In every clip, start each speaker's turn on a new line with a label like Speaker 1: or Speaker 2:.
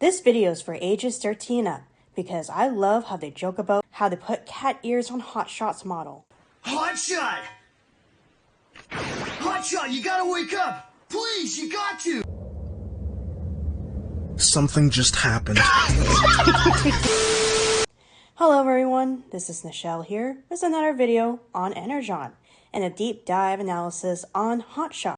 Speaker 1: This video is for ages 13 up because I love how they joke about how they put cat ears on Hotshot's model.
Speaker 2: Hotshot! Hotshot, you gotta wake up! Please, you got to!
Speaker 3: Something just happened.
Speaker 1: Hello everyone, this is Nichelle here with another video on Energon and a deep dive analysis on Hotshot.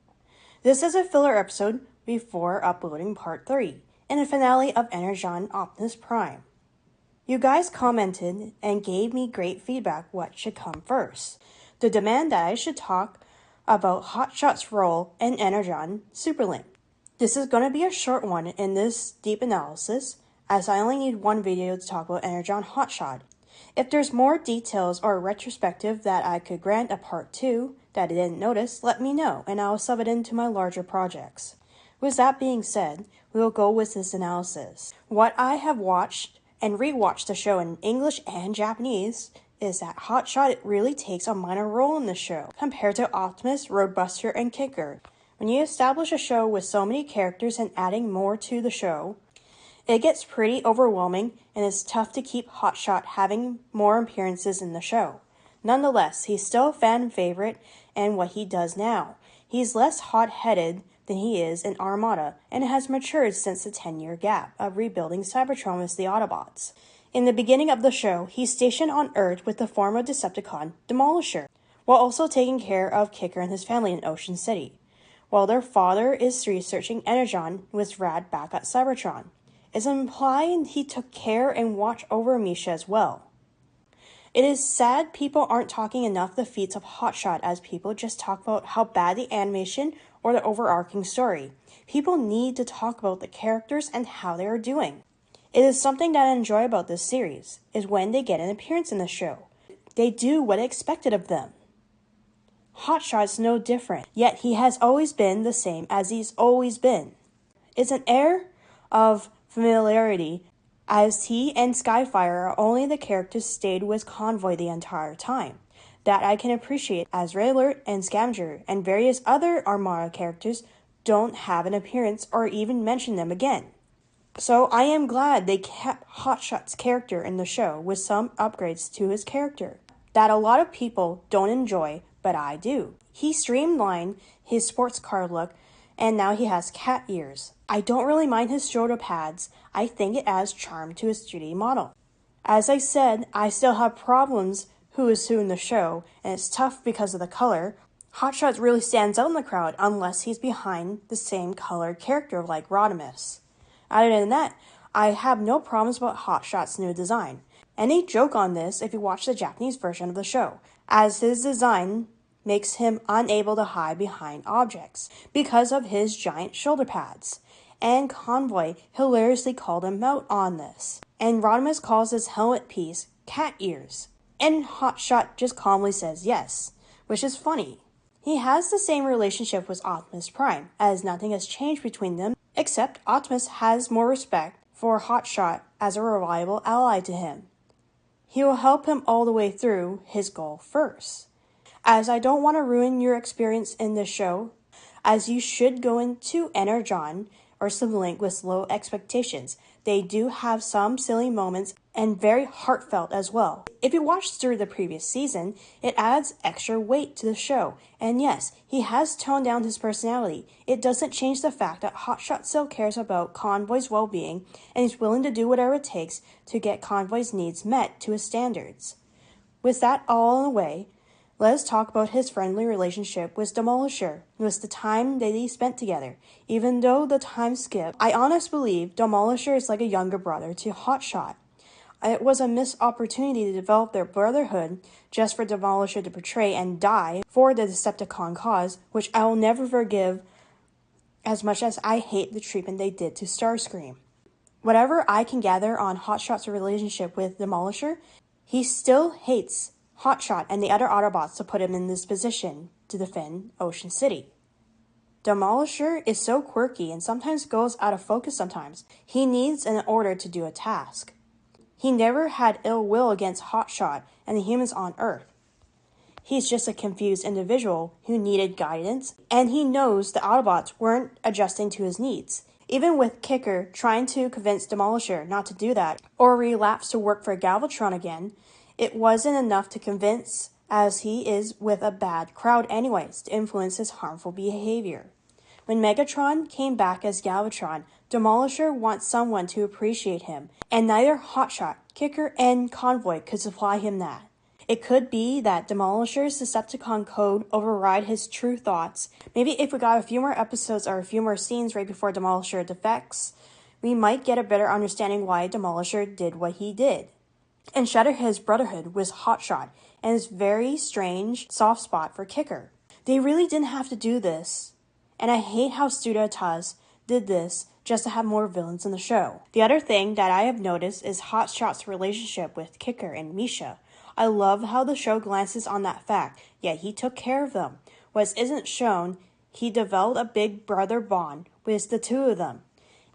Speaker 1: This is a filler episode before uploading part 3 and a finale of Energon Optimus Prime. You guys commented and gave me great feedback what should come first. The demand that I should talk about Hotshot's role in Energon Superlink. This is going to be a short one in this deep analysis, as I only need one video to talk about Energon Hotshot. If there's more details or retrospective that I could grant a part 2 that I didn't notice, let me know and I'll sub it into my larger projects. With that being said, we will go with this analysis. What I have watched and rewatched the show in English and Japanese is that Hotshot really takes a minor role in the show compared to Optimus, Roadbuster, and Kicker. When you establish a show with so many characters and adding more to the show, it gets pretty overwhelming and it's tough to keep Hotshot having more appearances in the show. Nonetheless, he's still a fan favorite in what he does now. He's less hot-headed than he is in Armada and has matured since the 10-year gap of rebuilding Cybertron with the Autobots. In the beginning of the show, he's stationed on Earth with the former Decepticon, Demolisher, while also taking care of Kicker and his family in Ocean City, while their father is researching Energon with Rad back at Cybertron. It's implied he took care and watched over Misha as well. It is sad people aren't talking enough the feats of Hotshot, as people just talk about how bad the animation or the overarching story. People need to talk about the characters and how they are doing. It is something that I enjoy about this series, is when they get an appearance in the show. They do what I expected of them. Hotshot's no different, yet he has always been the same as he's always been. It's an air of familiarity, as he and Skyfire are only the characters stayed with Convoy the entire time, that I can appreciate, as Red Alert and Scavenger and various other Armada characters don't have an appearance or even mention them again. So I am glad they kept Hotshot's character in the show with some upgrades to his character that a lot of people don't enjoy, but I do. He streamlined his sports car look and now he has cat ears. I don't really mind his shoulder pads. I think it adds charm to his 3D model. As I said, I still have problems who is who in the show, and it's tough because of the color. Hotshot really stands out in the crowd unless he's behind the same colored character like Rodimus. Other than that, I have no problems about Hotshot's new design. Any joke on this if you watch the Japanese version of the show, as his design makes him unable to hide behind objects because of his giant shoulder pads. And Convoy hilariously called him out on this. And Rodimus calls his helmet piece cat ears. And Hotshot just calmly says yes, which is funny. He has the same relationship with Optimus Prime, as nothing has changed between them, except Optimus has more respect for Hotshot as a reliable ally to him. He will help him all the way through his goal first. As I don't want to ruin your experience in this show, as you should go into Energon or Superlink with low expectations. They do have some silly moments and very heartfelt as well. If you watched through the previous season, it adds extra weight to the show. And yes, he has toned down his personality. It doesn't change the fact that Hotshot still cares about Convoy's well-being and is willing to do whatever it takes to get Convoy's needs met to his standards. With that all in the way, let's talk about his friendly relationship with Demolisher, with the time that they spent together. Even though the time skipped, I honestly believe Demolisher is like a younger brother to Hotshot. It was a missed opportunity to develop their brotherhood just for Demolisher to betray and die for the Decepticon cause, which I will never forgive as much as I hate the treatment they did to Starscream. Whatever I can gather on Hotshot's relationship with Demolisher, he still hates Hotshot and the other Autobots to put him in this position to defend Ocean City. Demolisher is so quirky and sometimes goes out of focus sometimes. He needs an order to do a task. He never had ill will against Hotshot and the humans on Earth. He's just a confused individual who needed guidance, and he knows the Autobots weren't adjusting to his needs. Even with Kicker trying to convince Demolisher not to do that, or relapse to work for Galvatron again, it wasn't enough to convince, as he is with a bad crowd anyways, to influence his harmful behavior. When Megatron came back as Galvatron, Demolisher wants someone to appreciate him, and neither Hotshot, Kicker, and Convoy could supply him that. It could be that Demolisher's Decepticon code override his true thoughts. Maybe if we got a few more episodes or a few more scenes right before Demolisher defects, we might get a better understanding why Demolisher did what he did. And shatter his brotherhood was Hotshot and his very strange soft spot for Kicker. They really didn't have to do this, and I hate how Studio Taz did this just to have more villains in the show. The other thing that I have noticed is Hotshot's relationship with Kicker and Misha. I love how the show glances on that fact, yet he took care of them. What isn't shown, he developed a big brother bond with the two of them,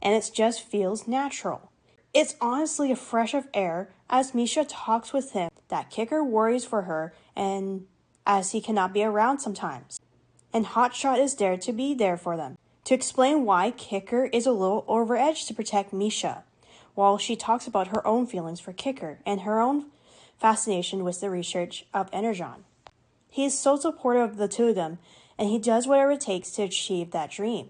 Speaker 1: and it just feels natural. It's honestly a fresh of air as Misha talks with him that Kicker worries for her and as he cannot be around sometimes. And Hotshot is there to be there for them, to explain why Kicker is a little overedged to protect Misha, while she talks about her own feelings for Kicker and her own fascination with the research of Energon. He is so supportive of the two of them, and he does whatever it takes to achieve that dream.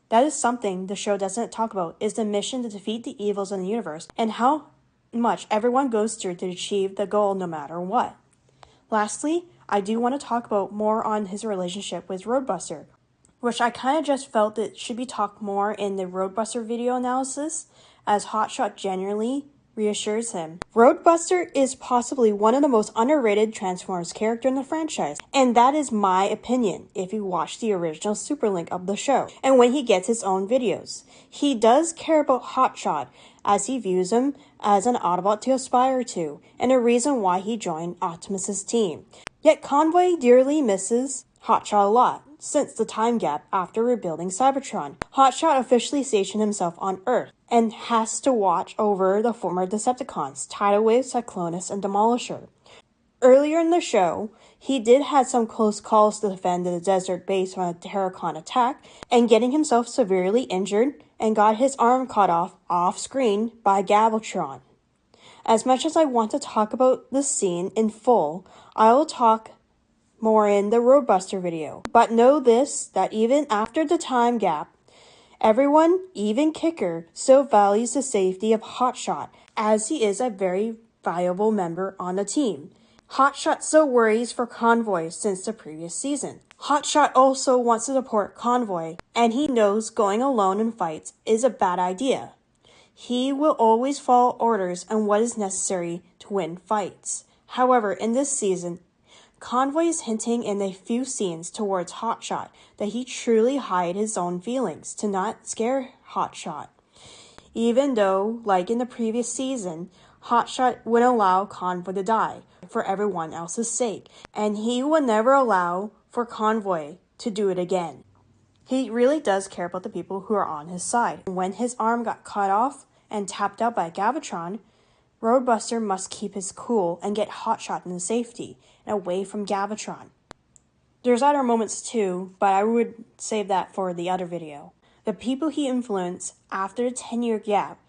Speaker 1: That is something the show doesn't talk about, is the mission to defeat the evils in the universe, and how much everyone goes through to achieve the goal no matter what. Lastly, I do want to talk about more on his relationship with Roadbuster, which I kind of just felt that should be talked more in the Roadbuster video analysis, as Hotshot genuinely reassures him. Roadbuster is possibly one of the most underrated Transformers character in the franchise, and that is my opinion if you watch the original Super Link of the show, and when he gets his own videos. He does care about Hotshot, as he views him as an Autobot to aspire to, and a reason why he joined Optimus's team. Yet Convoy dearly misses Hotshot a lot, since the time gap after rebuilding Cybertron. Hotshot officially stationed himself on Earth, and has to watch over the former Decepticons, Tidal Cyclonus, and Demolisher. Earlier in the show, he did have some close calls to defend the desert base from a Terracon attack, and getting himself severely injured, and got his arm cut off-screen by Galvatron. As much as I want to talk about this scene in full, I will talk more in the Roadbuster video. But know this, that even after the time gap, everyone, even Kicker, still values the safety of Hotshot, as he is a very valuable member on the team. Hotshot still worries for Convoy since the previous season. Hotshot also wants to support Convoy, and he knows going alone in fights is a bad idea. He will always follow orders and what is necessary to win fights. However, in this season, Convoy is hinting in a few scenes towards Hotshot that he truly hide his own feelings to not scare Hotshot. Even though, like in the previous season, Hotshot wouldn't allow Convoy to die for everyone else's sake, and he would never allow for Convoy to do it again. He really does care about the people who are on his side. When his arm got cut off and tapped out by Galvatron, Roadbuster must keep his cool and get Hotshot into safety and away from Galvatron. There's other moments too, but I would save that for the other video. The people he influenced after the 10-year gap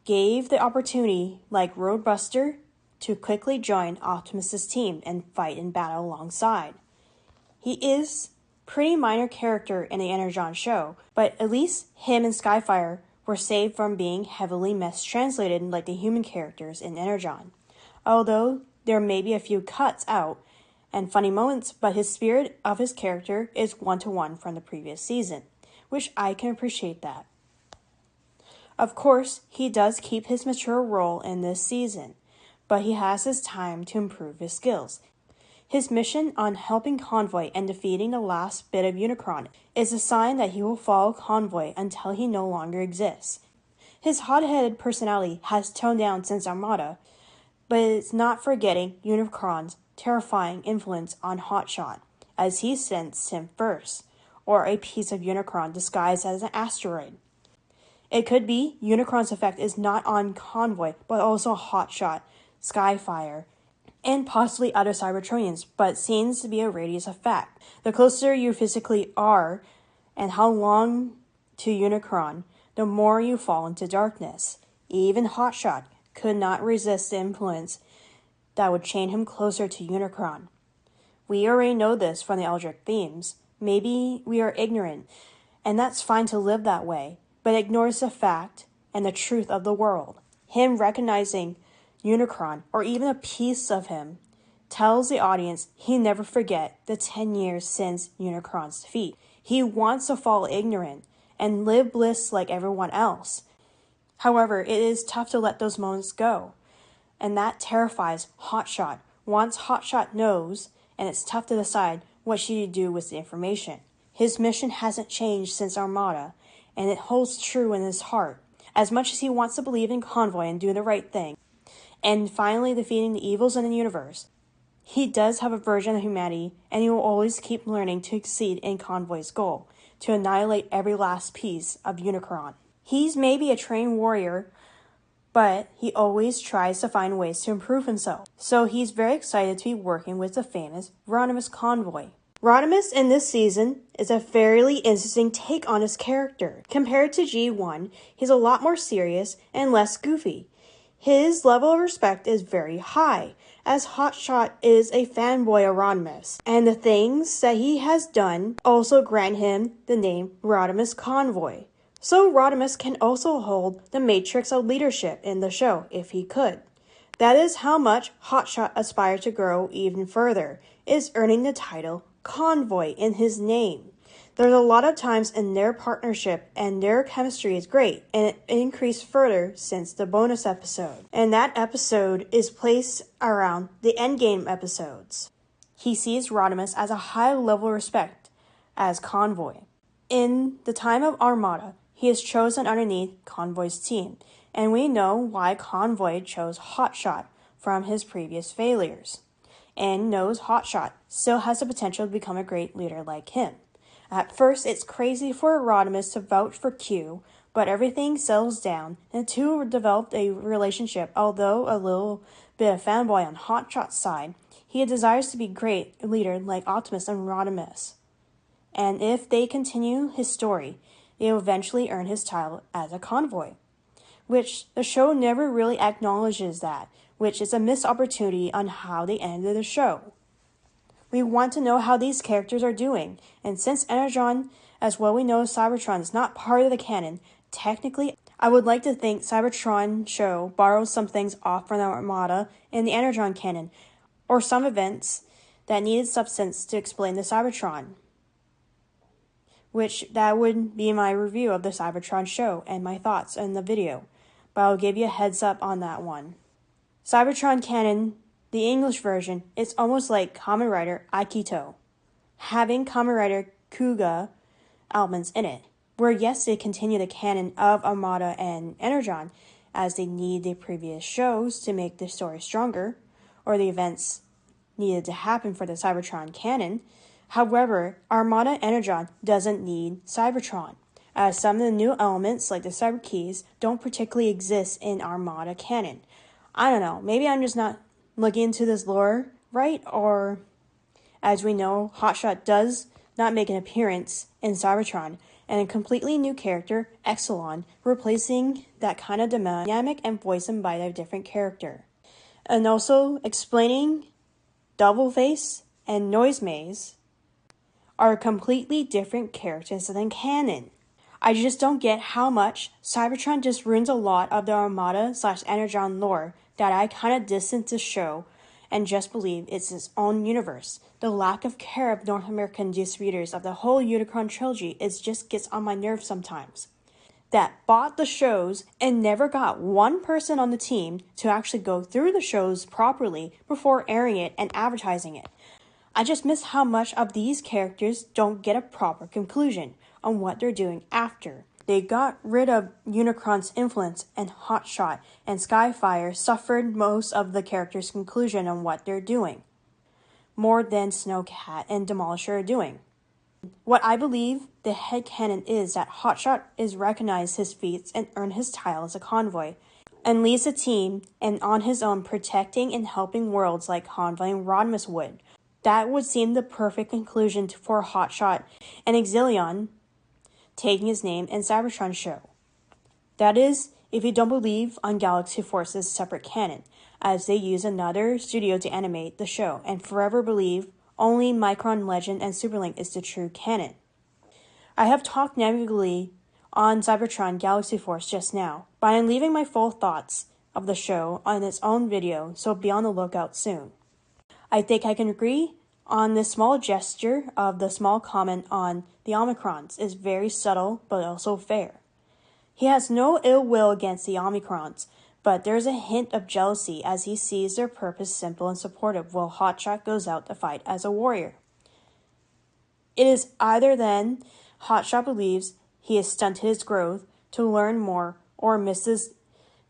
Speaker 1: gave the opportunity, like Roadbuster, to quickly join Optimus's team and fight in battle alongside. He is pretty minor character in the Energon show, but at least him and Skyfire were saved from being heavily mistranslated like the human characters in Energon. Although there may be a few cuts out and funny moments, but his spirit of his character is one-to-one from the previous season, which I can appreciate that. Of course, he does keep his mature role in this season, but he has his time to improve his skills. His mission on helping Convoy and defeating the last bit of Unicron is a sign that he will follow Convoy until he no longer exists. His hot-headed personality has toned down since Armada, but it's not forgetting Unicron's terrifying influence on Hotshot, as he sensed him first, or a piece of Unicron disguised as an asteroid. It could be Unicron's effect is not on Convoy, but also Hotshot, Skyfire, and possibly other Cybertronians, but seems to be a radius effect. The closer you physically are, and how long to Unicron, the more you fall into darkness. Even Hotshot could not resist the influence that would chain him closer to Unicron. We already know this from the Eldritch themes. Maybe we are ignorant, and that's fine to live that way, but ignores the fact and the truth of the world. Him recognizing Unicron, or even a piece of him, tells the audience he never forget the 10 years since Unicron's defeat. He wants to fall ignorant and live bliss like everyone else. However, it is tough to let those moments go, and that terrifies Hotshot. Once Hotshot knows, and it's tough to decide what she should do with the information. His mission hasn't changed since Armada, and it holds true in his heart. As much as he wants to believe in Convoy and do the right thing, and finally defeating the evils in the universe, he does have a version of humanity, and he will always keep learning to exceed in Convoy's goal, to annihilate every last piece of Unicron. He's maybe a trained warrior, but he always tries to find ways to improve himself. So he's very excited to be working with the famous Rodimus Convoy. Rodimus in this season is a fairly interesting take on his character. Compared to G1, he's a lot more serious and less goofy. His level of respect is very high, as Hotshot is a fanboy of Rodimus, and the things that he has done also grant him the name Rodimus Convoy. So Rodimus can also hold the matrix of leadership in the show, if he could. That is how much Hotshot aspired to grow even further, is earning the title Convoy in his name. There's a lot of times in their partnership, and their chemistry is great, and it increased further since the bonus episode. And that episode is placed around the endgame episodes. He sees Rodimus as a high level of respect as Convoy. In the time of Armada, he is chosen underneath Convoy's team, and we know why Convoy chose Hotshot from his previous failures, and knows Hotshot still has the potential to become a great leader like him. At first, it's crazy for Rodimus to vouch for Q, but everything settles down, and the two developed a relationship. Although a little bit of fanboy on Hotshot's side, he desires to be a great leader like Optimus and Rodimus. And if they continue his story, they will eventually earn his title as a Convoy, which the show never really acknowledges that, which is a missed opportunity on how they ended the show. We want to know how these characters are doing, and since Energon, as well we know Cybertron, is not part of the canon, technically I would like to think Cybertron show borrowed some things off from the Armada in the Energon canon, or some events that needed substance to explain the Cybertron. Which that would be my review of the Cybertron show and my thoughts in the video, but I'll give you a heads up on that one. Cybertron canon, the English version, it's almost like Kamen Rider Akito, having Kamen Rider Kuga elements in it, where yes, they continue the canon of Armada and Energon, as they need the previous shows to make the story stronger, or the events needed to happen for the Cybertron canon. However, Armada Energon doesn't need Cybertron, as some of the new elements, like the Cyber Keys, don't particularly exist in Armada canon. I don't know, maybe I'm just not looking into this lore right, or as we know, Hotshot does not make an appearance in Cybertron, and a completely new character, Exelon, replacing that kind of dynamic and voiced by a different character. And also explaining Double Face and Noise Maze are completely different characters than canon. I just don't get how much Cybertron just ruins a lot of the Armada/Energon lore that I kind of distance the show and just believe it's its own universe. The lack of care of North American distributors of the whole Unicron trilogy just gets on my nerves sometimes. That bought the shows and never got one person on the team to actually go through the shows properly before airing it and advertising it. I just miss how much of these characters don't get a proper conclusion on what they're doing after. They got rid of Unicron's influence, and Hotshot and Skyfire suffered most of the characters' conclusion on what they're doing, more than Snowcat and Demolisher are doing. What I believe the headcanon is that Hotshot is recognized his feats and earned his title as a Convoy, and leads the team and on his own protecting and helping worlds like Convoy and Rodimus would. That would seem the perfect conclusion for Hotshot and Exilion taking his name in Cybertron show. That is, if you don't believe on Galaxy Force's separate canon, as they use another studio to animate the show, and forever believe only Micron Legend and Superlink is the true canon. I have talked negatively on Cybertron Galaxy Force just now, but I am leaving my full thoughts of the show on its own video, so be on the lookout soon. I think I can agree on this small gesture of the small comment on the Omicrons is very subtle but also fair. He has no ill will against the Omicrons, but there's a hint of jealousy as he sees their purpose simple and supportive while Hotshot goes out to fight as a warrior. It is either then Hotshot believes he has stunted his growth to learn more or misses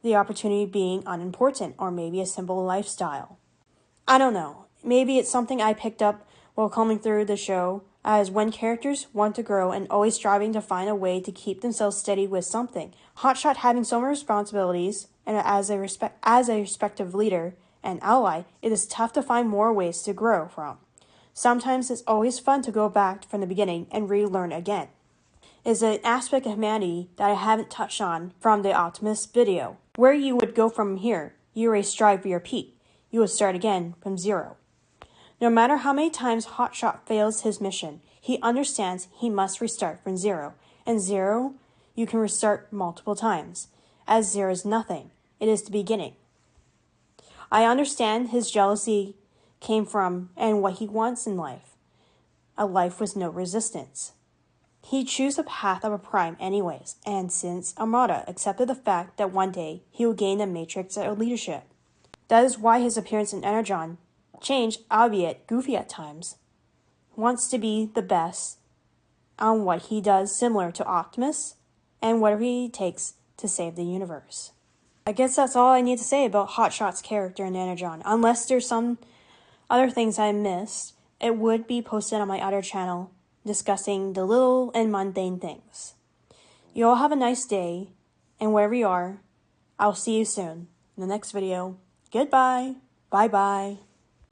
Speaker 1: the opportunity being unimportant or maybe a simple lifestyle. I don't know. Maybe it's something I picked up while combing through the show, as when characters want to grow and always striving to find a way to keep themselves steady with something, Hotshot having so many responsibilities, and as a respective leader and ally, it is tough to find more ways to grow from. Sometimes it's always fun to go back from the beginning and relearn again. Is an aspect of humanity that I haven't touched on from the Optimus video, where you would go from here. You already strive for your peak. You would start again from zero. No matter how many times Hotshot fails his mission, he understands he must restart from zero. And zero, you can restart multiple times, as zero is nothing. It is the beginning. I understand his jealousy came from and what he wants in life. A life with no resistance. He chose the path of a prime anyways, and since Armada accepted the fact that one day he will gain the matrix of leadership. That is why his appearance in Energon changed, albeit goofy at times. Wants to be the best on what he does, similar to Optimus, and whatever he takes to save the universe. I guess that's all I need to say about Hotshot's character in Energon. Unless there's some other things I missed, it would be posted on my other channel discussing the little and mundane things. You all have a nice day, and wherever you are, I'll see you soon in the next video. Goodbye. Bye-bye.